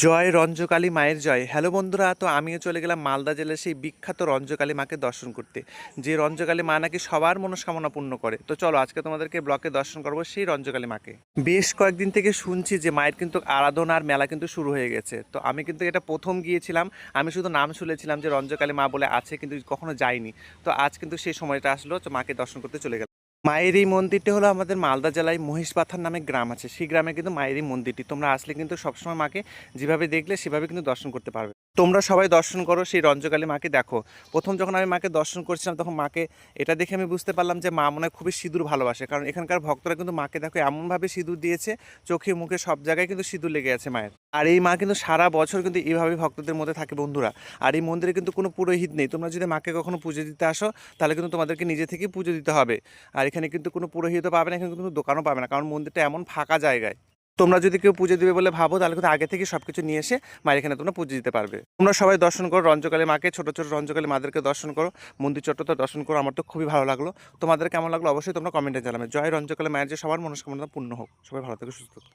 জয় রঞ্জকালী মায়ের জয়। হ্যালো বন্ধুরা, তো আমিও চলে গেলাম মালদা জেলার সেই বিখ্যাত রঞ্জকালী মাকে দর্শন করতে। যে রঞ্জকালী মা নাকি সবার মনস্কামনা পূর্ণ করে। তো চলো আজকে তোমাদেরকে ব্লকে দর্শন করবো সেই রঞ্জকালী মাকে। বেশ কয়েকদিন থেকে শুনছি যে মায়ের কিন্তু আরাধনার মেলা কিন্তু শুরু হয়ে গেছে। তো আমি কিন্তু এটা প্রথম গিয়েছিলাম, আমি শুধু নাম শুনেছিলাম যে রঞ্জকালী মা বলে আছে, কিন্তু কখনো যাইনি। তো আজ কিন্তু সেই সময়টা আসলো, তো মাকে দর্শন করতে চলে গেলাম। মায়ের এই মন্দিরটি হলো আমাদের মালদা জেলায় মহিষবাথান নামে গ্রাম আছে, সেই গ্রামে কিন্তু মায়ের এই মন্দিরটি। তোমরা আসলে কিন্তু সবসময় মাকে যেভাবে দেখলে সেভাবে কিন্তু দর্শন করতে পারবে। তোমরা সবাই দর্শন করো সেই রঞ্জকালী মাকে। দেখো, প্রথম যখন আমি মাকে দর্শন করছিলাম তখন মাকে এটা দেখে আমি বুঝতে পারলাম যে মা মনে হয় খুবই সিঁদুর ভালোবাসে, কারণ এখানকার ভক্তরা কিন্তু মাকে দেখো এমনভাবে সিঁদুর দিয়েছে, চোখে মুখে সব জায়গায় কিন্তু সিঁদুর লেগে আছে মায়ের। আর এই মা কিন্তু সারা বছর কিন্তু এইভাবে ভক্তদের মধ্যে থাকে বন্ধুরা। আর এই মন্দিরে কিন্তু কোনো পুরোহিত নেই। তোমরা যদি মাকে কখনো পুজো দিতে আসো তাহলে কিন্তু তোমাদেরকে নিজে থেকেই পুজো দিতে হবে। আর এখানে কিন্তু কোনো পুরোহিতও পাবে না, এখানে কিন্তু দোকানও পাবে না, কারণ মন্দিরটা এমন ফাঁকা জায়গায়। তোমরা যদি কেউ পুজো দিবে বলে ভাবো তাহলে কিন্তু আগে থেকে সবকিছু নিয়ে এসে মায়ের এখানে তোমরা পুজো দিতে পারবে। তোমরা সবাই দর্শন করো রঞ্জকালী মাকে, ছোট ছোট রঞ্জকালী মাদেরকে দর্শন করো, মন্দির চত্বরটা দর্শন করো। আমার তো খুবই ভালো লাগলো। তোমাদের কেমন লাগলো অবশ্যই তোমরা কমেন্টে জানাবে। জয় রঞ্জকালী মায়ের যে সবার মনস্কামনা পূর্ণ হোক। সবাই ভালো থেকে সুস্থ থাকো।